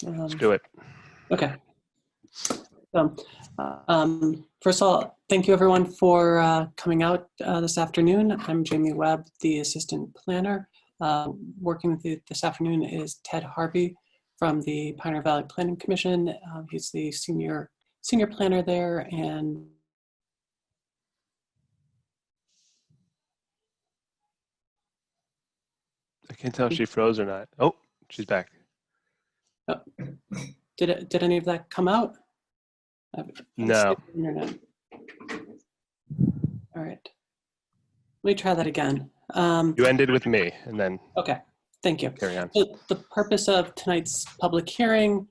Let's do it. Okay. So, first of all, thank you everyone for coming out this afternoon. I'm Jamie Webb, the assistant planner. Working with you this afternoon is Ted Harvey from the Pioneer Valley Planning Commission. He's the senior planner there, and I can't tell if she froze or not. Oh, she's back. oh, did any of that come out? No. Internet. All right. Let me try that again. You ended with me, and then okay. Thank you. Carry on. So the purpose of tonight's public hearing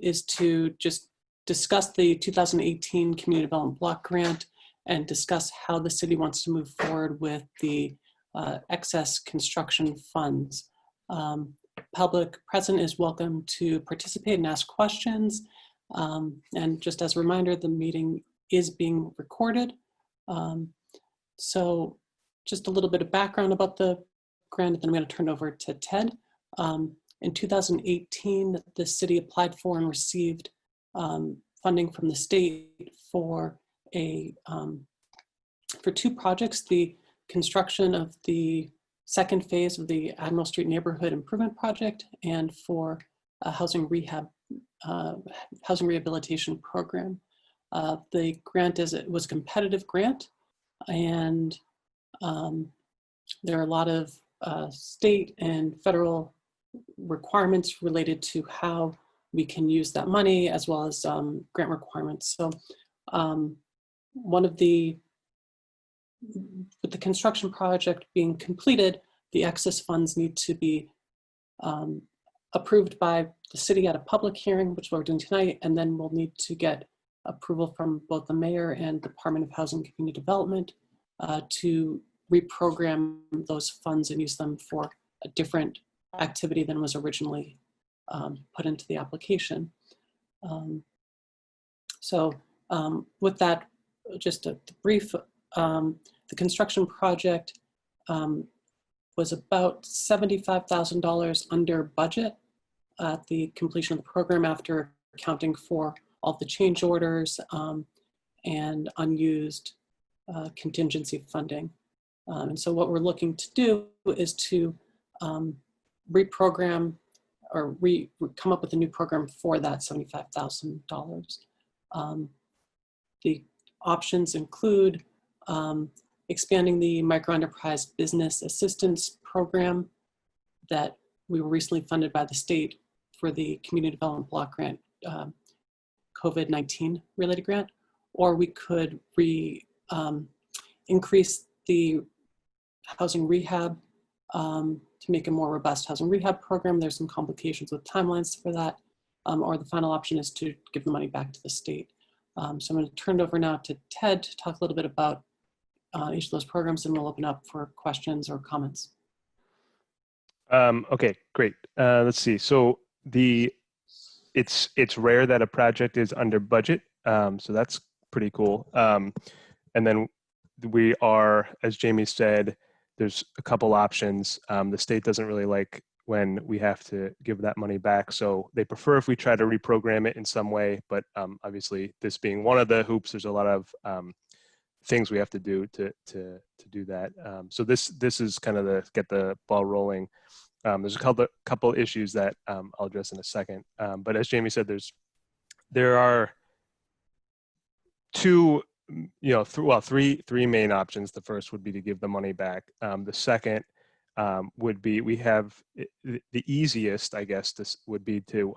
is to just discuss the 2018 Community Development Block Grant and discuss how the city wants to move forward with the excess construction funds. Public present is welcome to participate and ask questions. And just as a reminder, the meeting is being recorded. So just a little bit of background about the grant, and then I'm going to turn over to Ted. In 2018, the city applied for and received funding from the state for two projects: the construction of the second phase of the Admiral Street Neighborhood Improvement Project, and for a housing rehabilitation program. The grant was a competitive grant, and there are a lot of state and federal requirements related to how we can use that money, as well as grant requirements. So with the construction project being completed, the excess funds need to be approved by the city at a public hearing, which we're doing tonight, and then we'll need to get approval from both the mayor and Department of Housing and Community Development to reprogram those funds and use them for a different activity than was originally put into the application. With that, just a brief, the construction project was about $75,000 under budget at the completion of the program, after accounting for all the change orders and unused contingency funding. And so what we're looking to do is to reprogram or come up with a new program for that $75,000. The options include expanding the microenterprise business assistance program that we were recently funded by the state for the Community Development Block Grant, COVID-19 related grant, or we could increase the housing rehab to make a more robust housing rehab program. There's some complications with timelines for that, or the final option is to give the money back to the state. So I'm going to turn it over now to Ted to talk a little bit about each of those programs, and we'll open up for questions or comments. Okay, great. Let's see. So it's rare that a project is under budget, so that's pretty cool. And then we are, as Jamie said, there's a couple options. The state doesn't really like when we have to give that money back, so they prefer if we try to reprogram it in some way. But obviously, this being one of the hoops, there's a lot of things we have to do to do that. So this is kind of get the ball rolling. There's a couple issues that I'll address in a second. But as Jamie said, there are three main options. The first would be to give the money back. The second would be, we have the easiest, I guess, this would be to,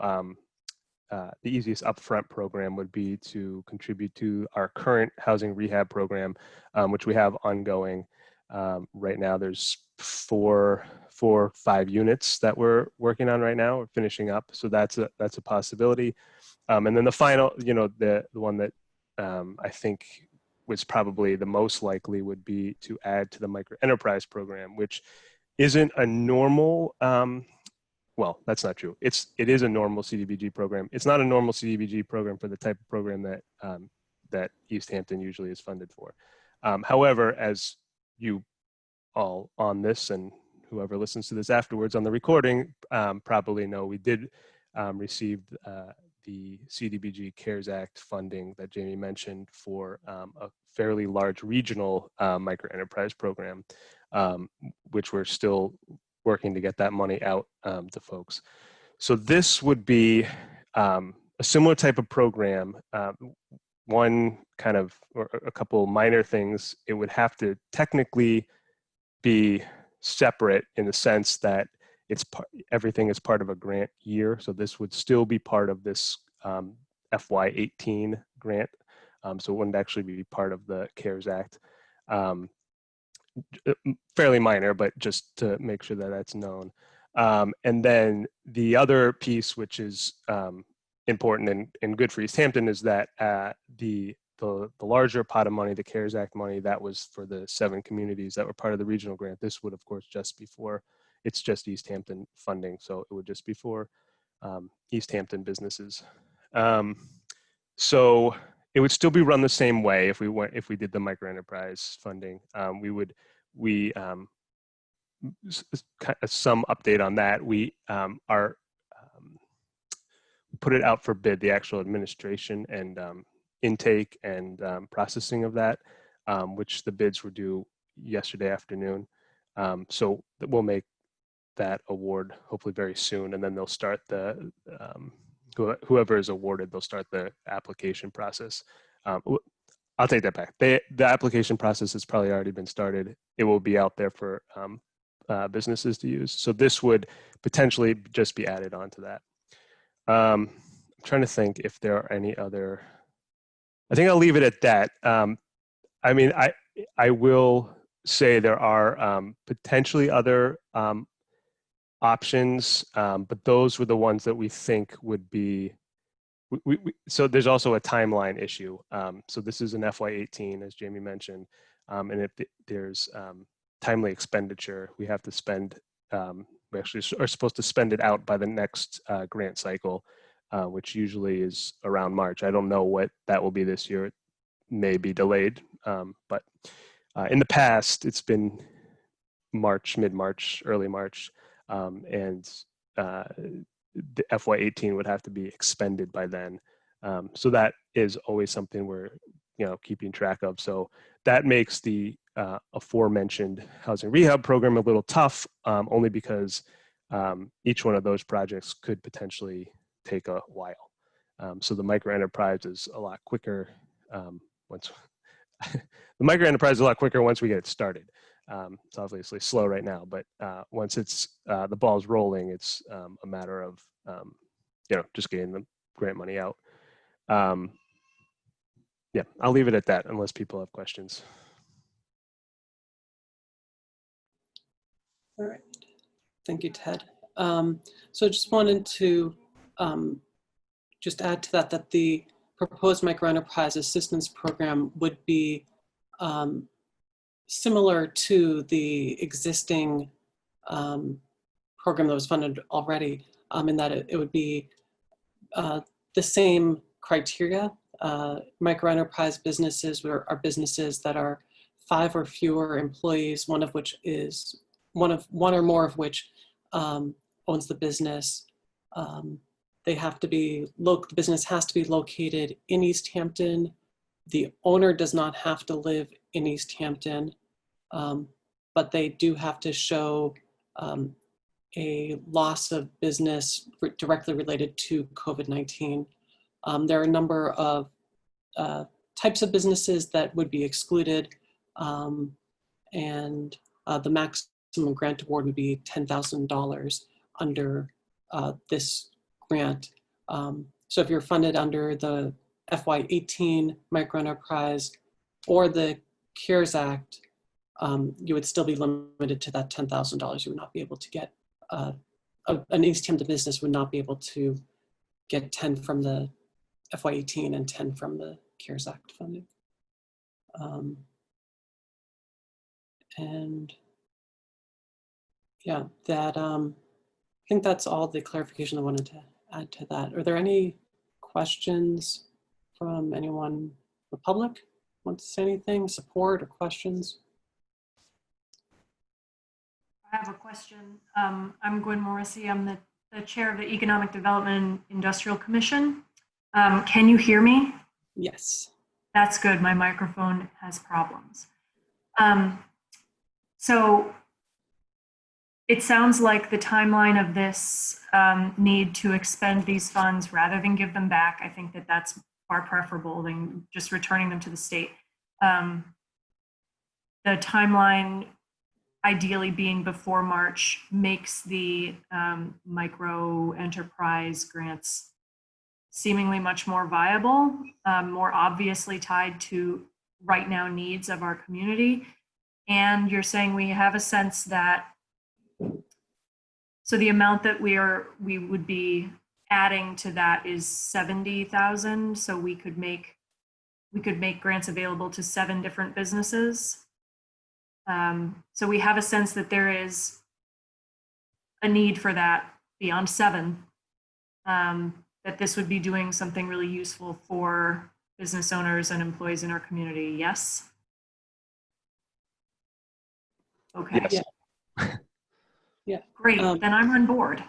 the easiest upfront program would be to contribute to our current housing rehab program, which we have ongoing. Right now, there's 4 or 5 units that we're working on right now. We're finishing up, so that's a possibility. And then the final, the one that I think was probably the most likely would be to add to the micro enterprise program, which isn't a normal. Well, that's not true. It is a normal CDBG program. It's not a normal CDBG program for the type of program that Easthampton usually is funded for. However, as you all on this and whoever listens to this afterwards on the recording probably know, we did received the CDBG CARES Act funding that Jamie mentioned for a fairly large regional microenterprise program, which we're still working to get that money out to folks. So this would be a similar type of program. One kind of, or a couple minor things, it would have to technically be separate in the sense that everything is part of a grant year. So this would still be part of this FY18 grant. So it wouldn't actually be part of the CARES Act. Fairly minor, but just to make sure that that's known. And then the other piece, which is important and good for Easthampton, is that the larger pot of money, the CARES Act money, that was for the 7 communities that were part of the regional grant. This would, of course, just be for, it's just Easthampton funding, so it would just be for Easthampton businesses. So it would still be run the same way if we did the microenterprise funding. Some update on that. We put it out for bid, the actual administration and intake and processing of that, which the bids were due yesterday afternoon. So we'll make that award hopefully very soon, and then they'll start the whoever is awarded, they'll start the application process. I'll take that back. The application process has probably already been started. It will be out there for businesses to use. So this would potentially just be added on to that. I'm trying to think if there are any other. I think I'll leave it at that. I mean, I will say there are potentially other options, but those were the ones that we think would be. So there's also a timeline issue. So this is an FY18, as Jamie mentioned, and if there's timely expenditure, we have to spend. We actually are supposed to spend it out by the next grant cycle, which usually is around March. I don't know what that will be this year. It may be delayed, but in the past, it's been March, mid-March, early March, and the FY18 would have to be expended by then. So that is always something we're keeping track of. So that makes the aforementioned housing rehab program a little tough, only because each one of those projects could potentially take a while. So the microenterprise is a lot quicker once the microenterprise is a lot quicker once we get it started. It's obviously slow right now, but once it's the ball's rolling, it's a matter of just getting the grant money out. Yeah, I'll leave it at that unless people have questions. All right, thank you, Ted. So I just wanted to just add to that the proposed microenterprise assistance program would be similar to the existing program that was funded already, in that it would be the same criteria. Microenterprise businesses are businesses that are 5 or fewer employees, one or more of which owns the business. The business has to be located in Easthampton. The owner does not have to live in Easthampton, but they do have to show a loss of business directly related to COVID-19. There are a number of types of businesses that would be excluded, and the maximum grant award would be $10,000 under this grant. So if you're funded under the FY18 microenterprise or the CARES Act, you would still be limited to that $10,000. You would not be able to get, an Easthampton business would not be able to get 10 from the FY18 and 10 from the CARES Act funding. And yeah, that I think that's all the clarification I wanted to add to that. Are there any questions from anyone in the public? Want to say anything, support or questions? I have a question. I'm Gwen Morrissey. I'm the the chair of the Economic Development Industrial Commission. Can you hear me? Yes. That's good. My microphone has problems. So it sounds like the timeline of this need to expend these funds rather than give them back, I think that that's far preferable than just returning them to the state. The timeline ideally being before March makes the micro enterprise grants seemingly much more viable, more obviously tied to right now needs of our community. And you're saying we have a sense that, so the amount that we would be adding to that is 70,000. So we could make grants available to 7 different businesses. So we have a sense that there is a need for that beyond 7, that this would be doing something really useful for business owners and employees in our community. Yes? Okay. Yes. Yeah. Great, then I'm on board.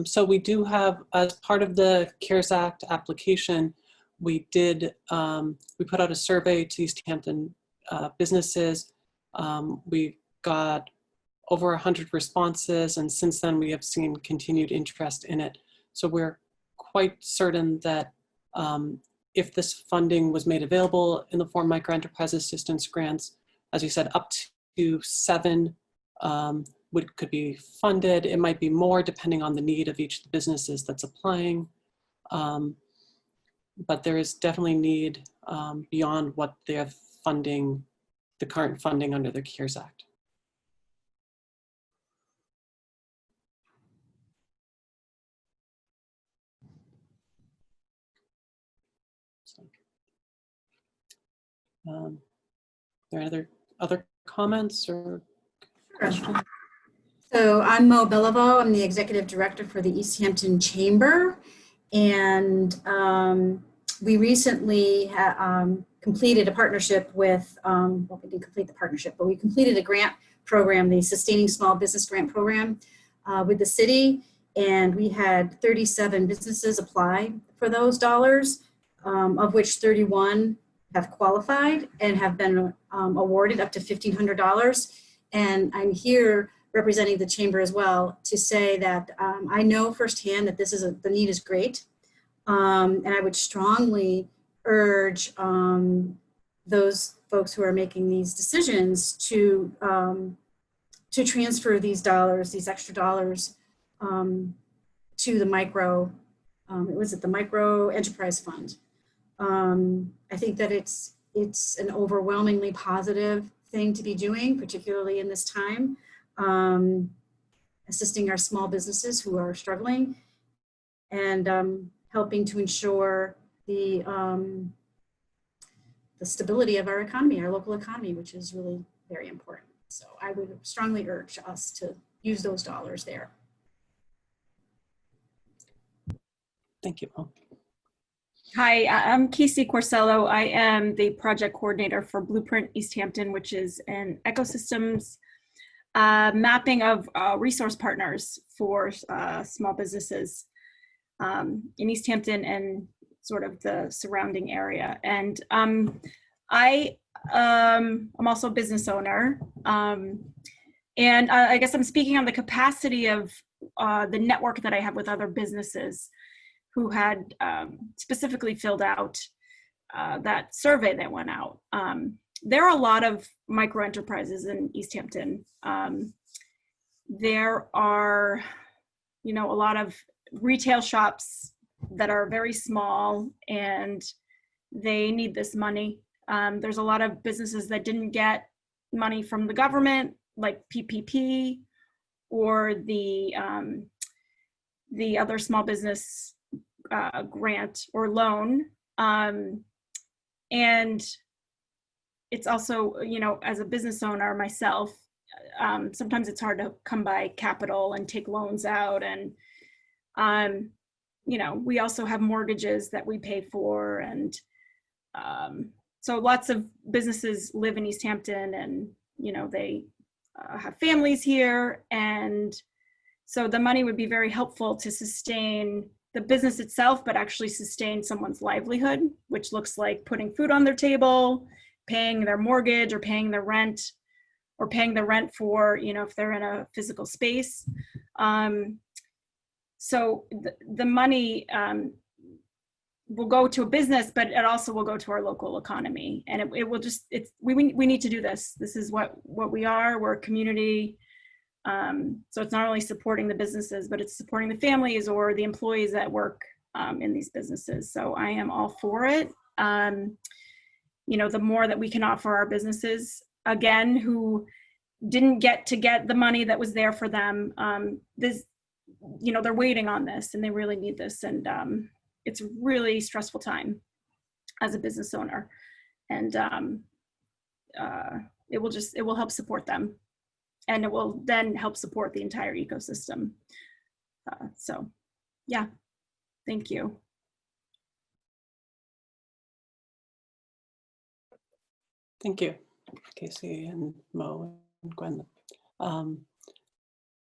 So we do have, as part of the CARES Act application, we did, we put out a survey to Easthampton businesses. We got over 100 responses, and since then we have seen continued interest in it. So we're quite certain that if this funding was made available in the form of microenterprise assistance grants, as you said, up to 7 could be funded. It might be more depending on the need of each of the businesses that's applying. But there is definitely need beyond what they're funding, the current funding under the CARES Act. So, are there other comments or questions? So I'm Mo Beliveau. I'm the executive director for the Easthampton Chamber. And we recently completed a partnership with, well, we didn't complete the partnership, but we completed a grant program, the Sustaining Small Business Grant Program with the city. And we had 37 businesses apply for those dollars, of which 31 have qualified and have been awarded up to $1,500. And I'm here representing the chamber as well to say that I know firsthand that the need is great. And I would strongly urge those folks who are making these decisions to transfer these dollars, these extra dollars, to the micro, the Micro Enterprise Fund. I think that it's an overwhelmingly positive thing to be doing, particularly in this time, assisting our small businesses who are struggling and helping to ensure the stability of our economy, our local economy, which is really very important. So I would strongly urge us to use those dollars there. Thank you. Hi, I'm Casey Corsello. I am the project coordinator for Blueprint Easthampton, which is an ecosystems mapping of resource partners for small businesses in Easthampton and sort of the surrounding area. And I'm also a business owner. And I guess I'm speaking on the capacity of the network that I have with other businesses who had specifically filled out that survey that went out. There are a lot of micro enterprises in Easthampton. There are, a lot of retail shops that are very small and they need this money. There's a lot of businesses that didn't get money from the government, like PPP or the other small business grant or loan. And it's also, as a business owner myself, sometimes it's hard to come by capital and take loans out. And, we also have mortgages that we pay for. And so lots of businesses live in Easthampton and, they have families here. And So the money would be very helpful to sustain the business itself, but actually sustain someone's livelihood, which looks like putting food on their table, paying their mortgage, or paying their rent, or paying the rent for, if they're in a physical space. So the money will go to a business, but it also will go to our local economy. And it will just, we need to do this. This is what we are. We're a community. So it's not only supporting the businesses, but it's supporting the families or the employees that work in these businesses. So I am all for it. The more that we can offer our businesses, again, who didn't get the money that was there for them, they're waiting on this and they really need this. And it's a really stressful time as a business owner. And it will help support them. And it will then help support the entire ecosystem. So, yeah, thank you. Thank you, Casey and Mo and Gwen.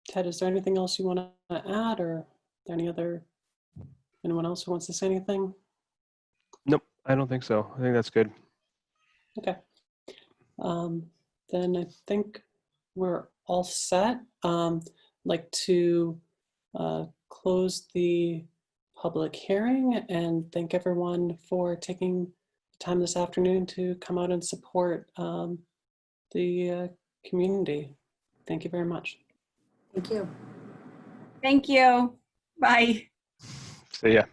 Ted, is there anything else you want to add, or anyone else who wants to say anything? Nope, I don't think so. I think that's good. Okay. Then I think we're all set. I'd like to close the public hearing and thank everyone for taking the time this afternoon to come out and support the community. Thank you very much. Thank you. Thank you. Bye. See ya.